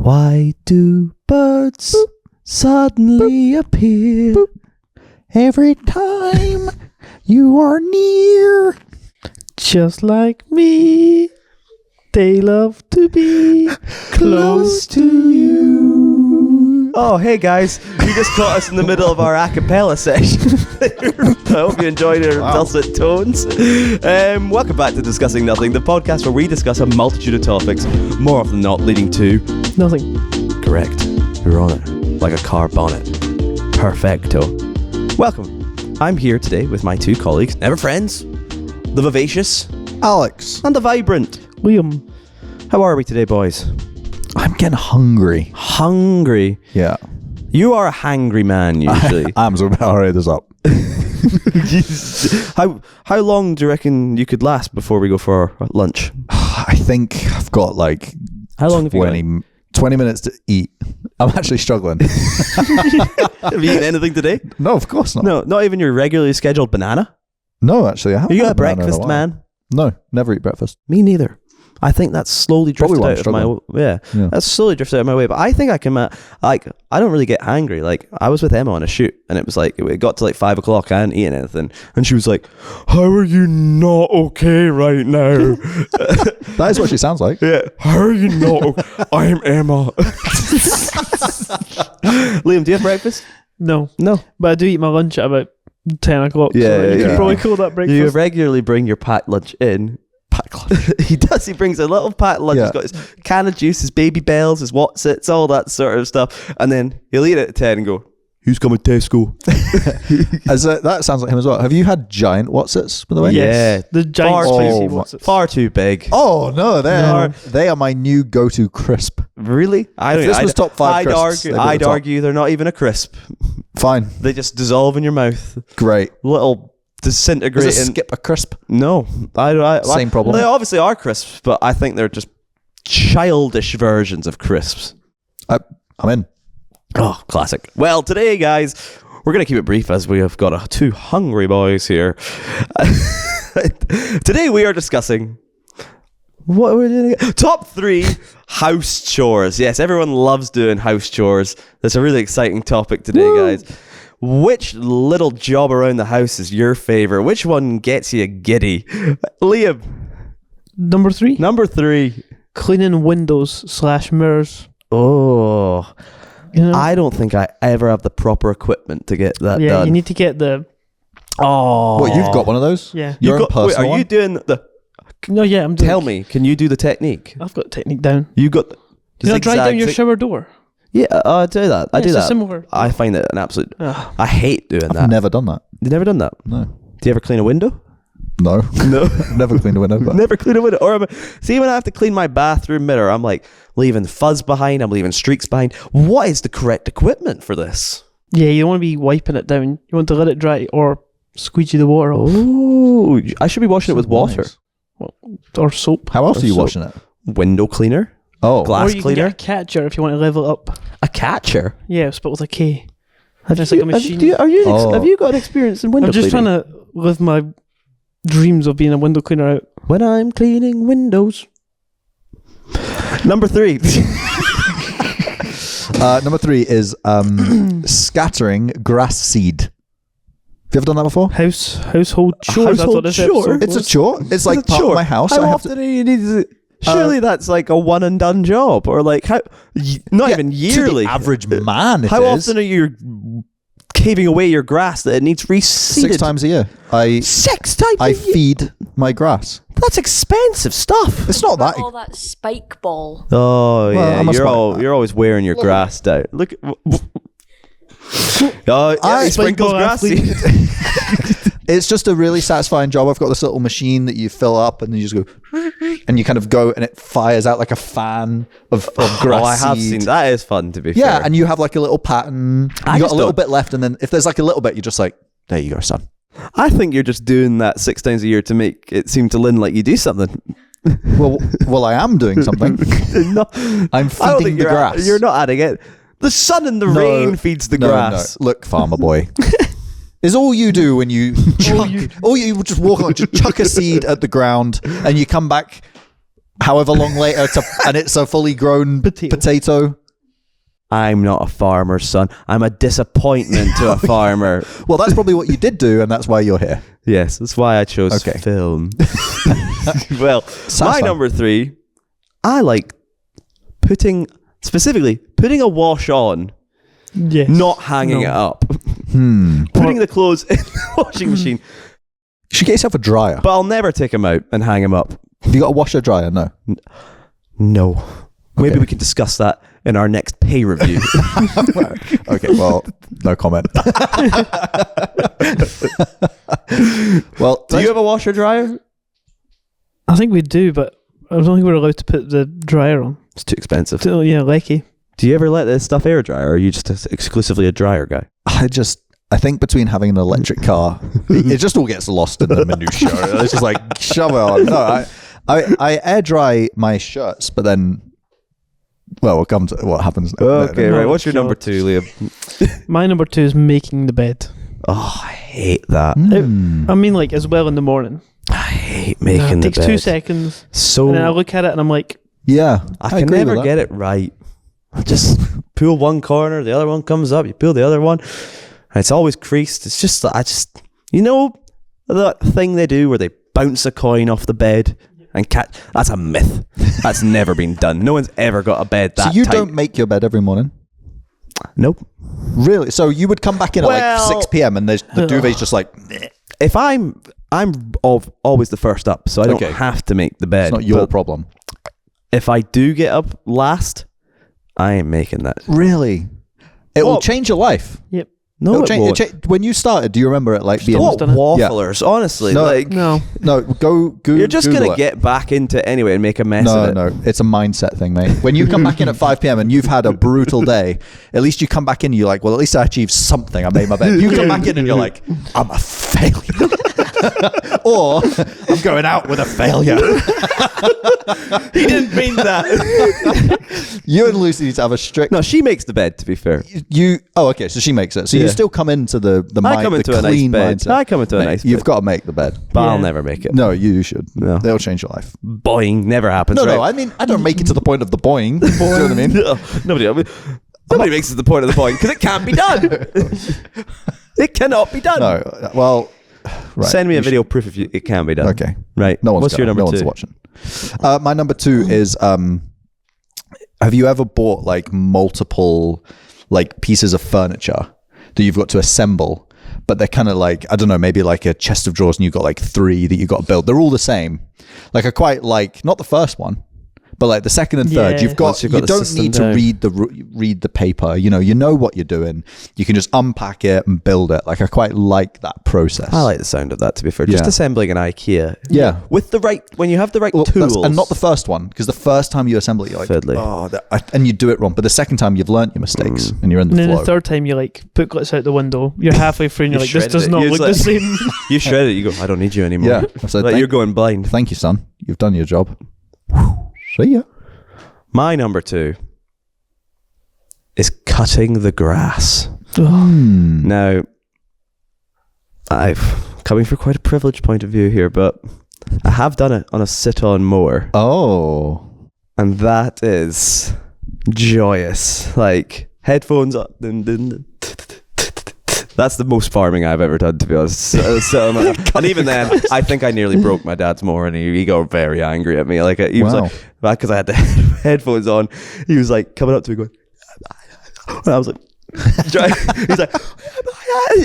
Why do birds suddenly appear every time you are near? Just like me, they love to be close to you. Oh, hey guys, you just caught us in the middle of our a cappella session. I hope you enjoyed our dulcet tones. Welcome back to Discussing Nothing, the podcast where we discuss a multitude of topics, more often than not leading to Nothing. Correct. You're on it. Like a car bonnet. Perfecto. Welcome. I'm here today with my two colleagues, never friends, the vivacious Alex. and the vibrant Liam. How are we today, boys? I'm getting hungry. Hungry. Yeah. You are a hangry man, usually. I'm so about to hurry this up. How long do you reckon you could last before we go for lunch? I think I've got like How long have you got? 20 minutes to eat. I'm actually struggling. Have you eaten anything today? No, of course not. No, not even your regularly scheduled banana? No, actually, I haven't. Are you had a banana in breakfast while. man? No, never eat breakfast. Me neither. I think that's slowly drifted Probably out of my Yeah. That's slowly drifted out of my way. But I think I can I don't really get hangry. Like I was with Emma on a shoot, and it was like it got to like 5 o'clock. I hadn't eaten anything, and she was like, "How are you not okay right now?" That is what she sounds like. Yeah. How are you not? I'm Emma. Liam, do you have breakfast? No. No. But I do eat my lunch at about 10 o'clock. Yeah, so you yeah. could probably call that breakfast. You regularly bring your packed lunch in. He does. He brings a little packed lunch. Yeah. He's got his can of juice, his baby bells, his Watsits, all that sort of stuff. And then he'll eat it at 10 and go, "Who's coming to Tesco?" That sounds like him as well. Have you had giant Watsits, by the way? Yeah. The giant Far spicy too- ones. Far too big. Oh, no, they are my new go-to crisp. Really? I If this was top 5 crisps, I'd argue they're not even a crisp. Fine. They just dissolve in your mouth. Great. Little Is disintegrating. it skip a crisp? No, Same problem. They obviously are crisps, but I think they're just childish versions of crisps. I'm in. Oh, classic. Well, today, guys, we're going to keep it brief as we have got two hungry boys here. Today, we are discussing what we're doing. Top 3 house chores. Yes, everyone loves doing house chores. That's a really exciting topic today, guys. Which little job around the house is your favorite? Which one gets you giddy? Liam. Number 3. Number 3. Cleaning windows / mirrors. Oh. You know? I don't think I ever have the proper equipment to get that yeah, done. you need to get the... Oh. What, you've got one of those? Yeah. Your own personal Wait, are one? you doing the... No, yeah, I'm doing... Tell me, can you do the technique? I've got technique down. You got... You know, dry down your shower door. Yeah, I do that. I do it's that. similar. I find it an absolute... Ugh. I hate doing I've that. never done that. You've never done that? No. Do you ever clean a window? No. No. Never cleaned a window. But Never clean a window. See, when I have to clean my bathroom mirror, I'm like leaving fuzz behind. I'm leaving streaks behind. What is the correct equipment for this? Yeah, you don't want to be wiping it down. You want to let it dry or squeegee the water off. Oh, I should be washing it with water. Nice. Or soap. How else Or are you soap. washing it? Window cleaner. Oh. Glass or you cleaner. can get a catcher if you want to level it up. A catcher. Yeah, it's but with a K. It's like a machine. Have you got an experience in window I'm just cleaning? trying to live my dreams of being a window cleaner out. When I'm cleaning windows. Number 3. Number 3 is scattering grass seed. Have you ever done that before? Household chores. household That's what this chore? episode It's a was. chore. It's like It's a part chore. of my house. How I have often do you need to... Surely that's like a one and done job, or like how? Not even yearly. To the average man, How often are you caving away your grass that it needs reseeded? 6 times a year. I 6 times a year? feed my grass. That's expensive stuff. It's not that. All that spike ball. Oh yeah, I'm a smart man. you're always wearing your grass down. Look. He sprinkles ball grass athlete. seed. It's just a really satisfying job. I've got this little machine that you fill up and then you just go, and you kind of go and it fires out like a fan of grass Oh, I have seed. seen that. Is fun to be Yeah, fair. and you have like a little pattern. I You got just a little don't- bit left, and then if there's like a little bit, you're just like, there you go, son. I think you're just doing that 6 times a year to make it seem to Lynn like you do something. Well, I am doing something. No, I'm I don't feeding think the you're grass. You're not adding it. The sun and the rain feeds the grass. No. Look, farmer boy. Is all you do when you chuck, all you just walk on, just chuck a seed at the ground, and you come back however long later, and it's a fully grown potato. I'm not a farmer's son. I'm a disappointment to a farmer. Well, that's probably what you did do, and that's why you're here. Yes, that's why I chose film. Well, my number 3, I like putting a wash on, not hanging it up. Putting the clothes in the washing machine. You should get yourself a dryer. But I'll never take them out and hang them up. Have you got a washer dryer? No. No. Maybe we can discuss that in our next pay review. Okay, well, no comment. Well, do you have a washer dryer? I think we do, but I don't think we're allowed to put the dryer on. It's too expensive. Lecky. Do you ever let this stuff air dry, or are you just exclusively a dryer guy? I think between having an electric car, it just all gets lost in the minutiae. It's just like, shove it on. No, I air dry my shirts, but then, well, we'll come to what happens now. Okay, right. What's your number 2, Liam? My number 2 is making the bed. Oh, I hate that. I mean, like, as well in the morning. I hate making the bed. It takes 2 seconds. And then I look at it and I'm like, yeah, I can never get it right. I just pull one corner, the other one comes up, you pull the other one, and it's always creased. It's just, you know, that thing they do where they bounce a coin off the bed and catch. That's a myth. That's never been done. No one's ever got a bed that So you tight. don't make your bed every morning? Nope. Really? So you would come back in at like 6 p.m. and the duvet's just like, if I'm always the first up, so I don't have to make the bed. It's not your problem. If I do get up last, I ain't making that. Really? It will change your life. Yep. No, it won't. When you started, do you remember it like being... What wafflers, honestly. No, like, no. Go you're just Google going to it. get back into it anyway and make a mess of it. No, it's a mindset thing, mate. When you come back in at 5 p.m. and you've had a brutal day, at least you come back in and you're like, well, at least I achieved something. I made my bed. You come back in and you're like, I'm a failure. Or I'm going out with a failure. He didn't mean that. You and Lucy need to have a strict... No, she makes the bed, to be fair. Okay, so she makes it. So you still come into the I come into a nice clean bed. mindset. I come into a nice bed. You've got to make the bed. But I'll never make it. No, you should. No. They'll change your life. Boing. Never happens, No, right? no, I mean, I don't make it to the point of the boing. Do you know what I mean? No, nobody makes it to the point of the boing because it can't be done. It cannot be done. No, well... Right. Send me a video proof if it can be done. Okay. Right. What's your number 2? No one's watching. My number 2 is, have you ever bought like multiple like pieces of furniture that you've got to assemble, but they're kind of like, I don't know, maybe like a chest of drawers and you've got like 3 that you've got to build. They're all the same. Like I quite like, not the first one, but like the second and third, you don't need to read the paper. You know what you're doing. You can just unpack it and build it. Like I quite like that process. I like the sound of that, to be fair. Just assembling an IKEA. Yeah. With when you have the right tools. And not the first one, because the first time you assemble it, you're like, Fiddly. and you do it wrong. But the second time you've learnt your mistakes and you're in the And then flow. the third time you like booklets out the window. You're halfway through and you're like, this does not look the same. You shred it. You go, I don't need you anymore. Yeah. I said, Like you're going blind. Thank you, son. You've done your job. See ya. My number 2 is cutting the grass. Now, I've coming from quite a privileged point of view here, but I have done it on a sit-on mower. Oh. And that is joyous. Like, headphones on. That's the most farming I've ever done, to be honest. And even then, I think I nearly broke my dad's mower, and he got very angry at me. Like he was like, because I had the headphones on, he was like coming up to me going, and I was like, he's like,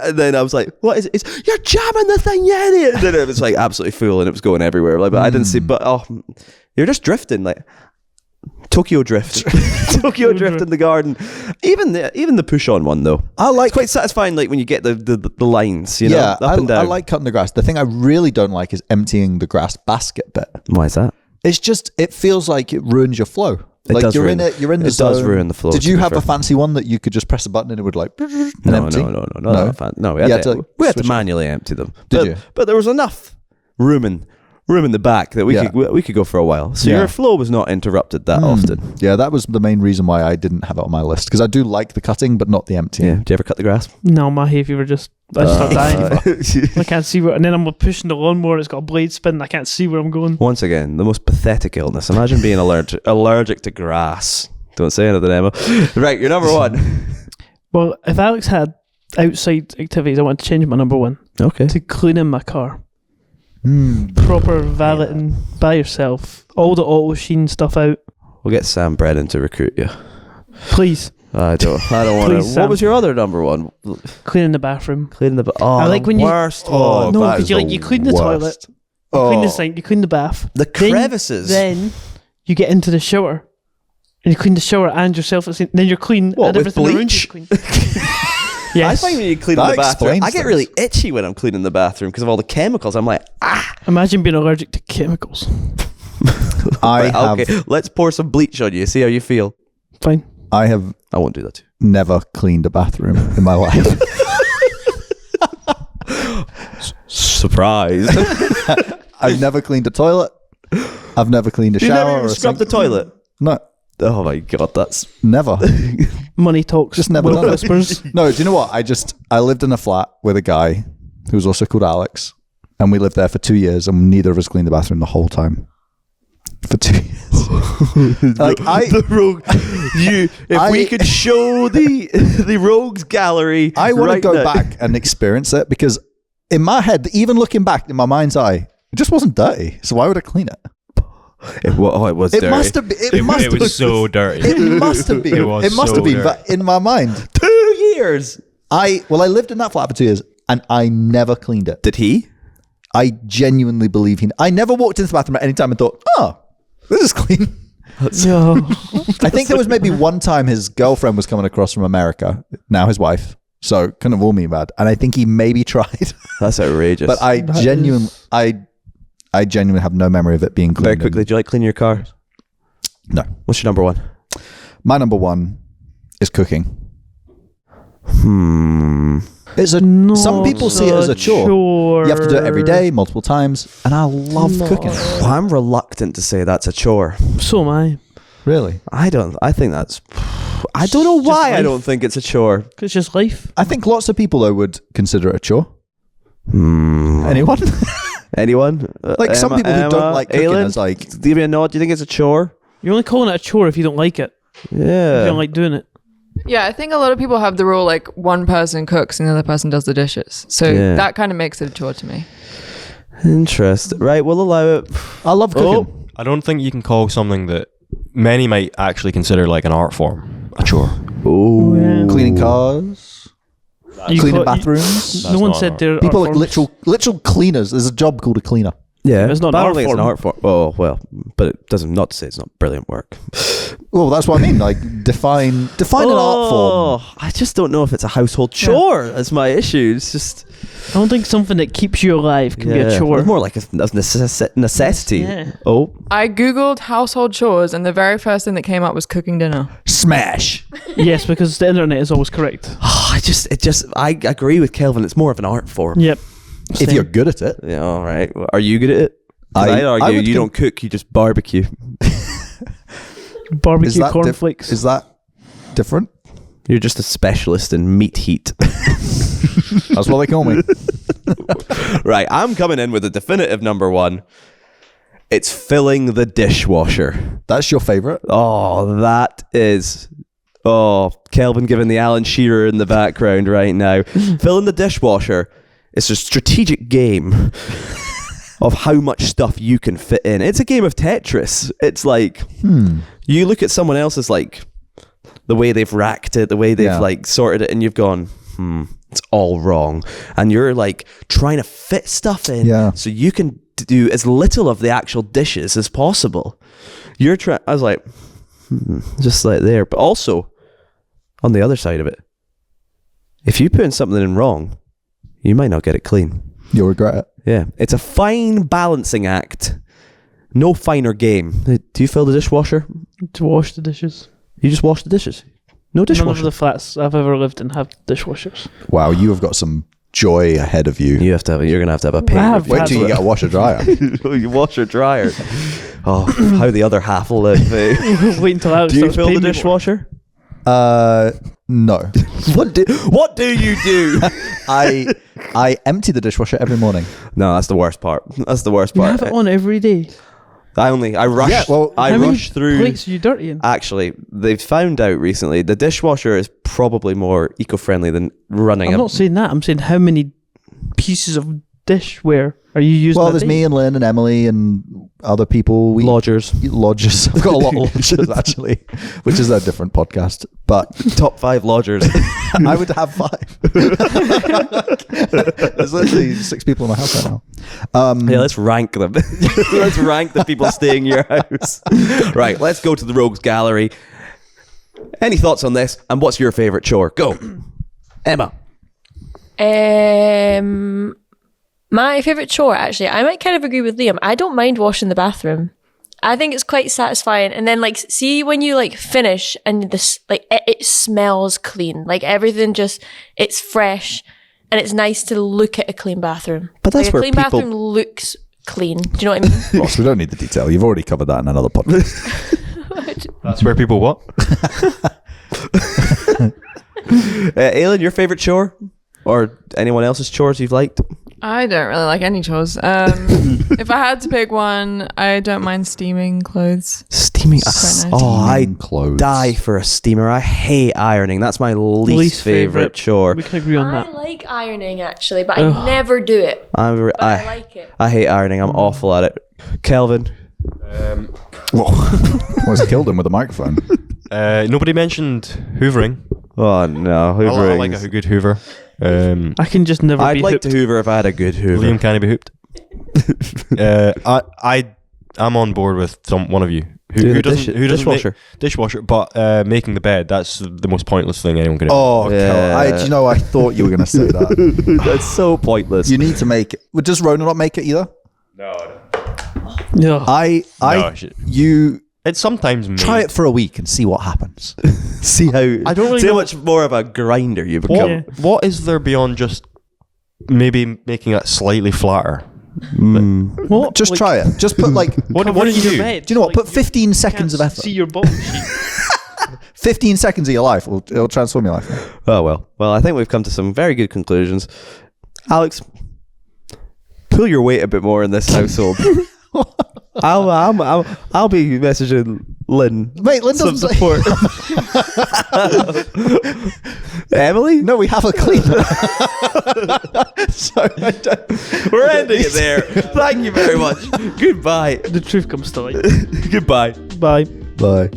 and then I was like, what is it? It's, you're jamming the thing, you idiot. And then it was like absolutely full, and it was going everywhere. Like, but I didn't see. But you're just drifting, like Tokyo drift. Tokyo drift in the garden. Even the push on one though. It's quite satisfying, like when you get the lines, you know, up and down. I like cutting the grass. The thing I really don't like is emptying the grass basket bit. Why is that? It's just, it feels like it ruins your flow. It Like does you're ruin, in it, you're in the it zone. does ruin the flow. Did you have a fancy one that you could just press a button and it would like empty? No. We had to manually empty them. Did you? But there was enough room room in the back that we could go for a while. So your flow was not interrupted that often. Yeah, that was the main reason why I didn't have it on my list, because I do like the cutting, but not the emptying. Yeah. Do you ever cut the grass? No, my hay fever just... I start dying. I can't see where... And then I'm pushing the lawnmower, it's got a blade spin, I can't see where I'm going. Once again, the most pathetic illness. Imagine being allergic to grass. Don't say anything, Emma. Right, you're number one. Well, if Alex had outside activities, I want to change my number one. Okay. To cleaning my car. Proper valeting by yourself. All the auto sheen stuff out. We'll get Sam Brennan to recruit you. Please. I don't want to. Please, What was your other number one? Cleaning the bathroom. Cleaning the I like when worst you... one. No, that because is you clean the toilet. You clean the sink. You clean the bath. The crevices. Then you get into the shower. And you clean the shower and yourself. Then you're clean. What, and with everything around bleach? you's clean. Yes. I find when you clean That the bathroom, explains I get really itchy when I'm cleaning the bathroom because of all the chemicals. I'm like, Imagine being allergic to chemicals. I have okay, let's pour some bleach on you. See how you feel. Fine. I have I won't do that too. never cleaned a bathroom in my life. Surprise. I've never cleaned a toilet. I've never cleaned a You shower never or even a scrubbed the sink. toilet. No, Oh my god, that's never. Money talks. Just never Will done it. whispers. No, do you know what? I lived in a flat with a guy who was also called Alex, and we lived there for 2 years, and neither of us cleaned the bathroom the whole time. For 2 years. Like the rogue. If we could show the rogues gallery, I want to right go now. back and experience it, because in my head, even looking back in my mind's eye, it just wasn't dirty. So why would I clean it? It was It dirty. must have been. It was so dirty. It must have been. It was It must so have been. dirty. But in my mind, 2 years. I lived in that flat for 2 years, and I never cleaned it. Did he? I genuinely believe I never walked into the bathroom at any time and thought, oh, this is clean. No. I think there was maybe one time his girlfriend was coming across from America, now his wife, so couldn't have all me bad. And I think he maybe tried, That's outrageous. but I genuinely have no memory of it being clean. very quickly, do you like cleaning your car? No. What's your number one? My number one is cooking. It's Not some people see it as a chore. You have to do it every day, multiple times, and I love cooking. Well, I'm reluctant to say that's a chore. So am I. Really? I think that's... I don't know why I life. don't think it's a chore. It's just life. I think lots of people though would consider it a chore. Anyone? Anyone? Like some people who don't like cooking Aylin? is like, Give me a nod. Do you think it's a chore? You're only calling it a chore if you don't like it. If you Yeah. don't like doing it. Yeah, I think a lot of people have the rule like one person cooks and the other person does the dishes. So Yeah. that kind of makes it a chore to me. Interesting. Right, we'll allow it. I love cooking. I don't think you can call something that many might actually consider like an art form a chore. Oh. Yeah. Cleaning cars, You cleaning call- bathrooms. That's No one not said art. they're People art like forms. literal cleaners. There's a job called a cleaner. Yeah. It's not but an I don't art think it's an form. art form. Oh, well. But it doesn't, not to say it's not brilliant work. Well, that's what I mean. Like define an art form. I just don't know if it's a household chore. That's my issue. It's just... I don't think something that keeps you alive can be a chore. It's more like a necessity. Yeah. Oh. I googled household chores and the very first thing that came up was cooking dinner. Smash. Yes, because the internet is always correct. I agree with Kelvin. It's more of an art form. Yep. If Same. you're good at it, Yeah, all right. Are you good at it? 'Cause I I'd argue would you don't cook, you just barbecue. Barbecue is that cornflakes. is that different? You're just a specialist in meat heat. That's what they call me. Right, I'm coming in with a definitive number one. It's filling the dishwasher. That's your favorite. Oh, that is... Oh, Kelvin giving the Alan Shearer in the background right now. Filling the dishwasher is a strategic game of how much stuff you can fit in. It's a game of Tetris. It's like, you look at someone else's, like, the way they've racked it, the way they've, like, sorted it, and you've gone, it's all wrong. And you're, like, trying to fit stuff in so you can do as little of the actual dishes as possible. You're trying... I was like, just like there. But also, on the other side of it, if you put in something in wrong, you might not get it clean. You'll regret it. Yeah, it's a fine balancing act. No finer game. Do you fill the dishwasher? To wash the dishes. You just wash the dishes. No None dishwasher. of the flats I've ever lived in have dishwashers. Wow, you have got some joy ahead of you. You're gonna have to have a paint. Wow. review. Wait till you get a washer dryer. You wash your dryer. Oh, how the other half will live. Eh? Wait until Alex Do you starts fill the paying me more. dishwasher? No. What do you do? I empty the dishwasher every morning. No, that's the worst part. That's the worst You part. have it on every day. I rush. Yeah, well, I How many rush through. plates are you dirtying? Actually, they've found out recently the dishwasher is probably more eco-friendly than running I'm not saying that. I'm saying how many pieces of dishware are you using? Well, a there's day? me and Lynn and Emily and other people. lodgers. Lodgers. I've got a lot of lodgers actually, which is a different podcast. But Top 5 lodgers. I would have 5. There's literally 6 people in my house right now. Yeah, let's rank them. Let's rank the people staying in your house. Right, let's go to the rogues gallery. Any thoughts on this? And what's your favorite chore? Go, Emma. My favourite chore, actually, I might kind of agree with Liam. I don't mind washing the bathroom. I think it's quite satisfying. And then, like, see when you, like, finish and this, like, it smells clean. Like, everything just, it's fresh. And it's nice to look at a clean bathroom. But that's like, where a clean people- bathroom looks clean. Do you know what I mean? Ross, we don't need the detail. You've already covered that in another podcast. That's where people what? Aileen, your favorite chore? Or anyone else's chores you've liked? I don't really like any chores. If I had to pick one, I don't mind steaming clothes. Steaming. Quite nice. Oh, I Steaming clothes. die for a steamer. I hate ironing. That's my least favorite chore. We can agree on I that. like ironing, actually, but I never do it. I like it. I hate ironing. I'm awful at it. Kelvin. Almost killed him with a microphone. Nobody mentioned hoovering. Oh no, I hoovering. like a good hoover. I can just never I'd be like hooked. to hoover if I had a good hoover. Liam can be hooped. I'm on board with one of you Doing who the doesn't dishwasher. make dishwasher, but making the bed, that's the most pointless thing anyone can do. Oh, Yeah. do you know, I thought you were going to say that. That's so pointless. You need to make it. Well, does Rona not make it either? Yeah. You It's sometimes made. try it for a week and see what happens. see how I don't really see how know- much more of a grinder you become. What, Yeah. what is there beyond just maybe making it slightly flatter? What? Just Like, try it. Just put like, What do covering you your do? bed. do you know what? Like, Put 15 you seconds of can't effort. see your bottom sheet. 15 seconds of your life. It'll transform your life. Oh well. Well, I think we've come to some very good conclusions. Alex, pull your weight a bit more in this household. I'll be messaging Lynn. Wait, Lynn some doesn't support. Emily? No, we have a cleaner. So We're ending it there. Thank you very much. Goodbye. The truth comes to light. Goodbye. Bye. Bye.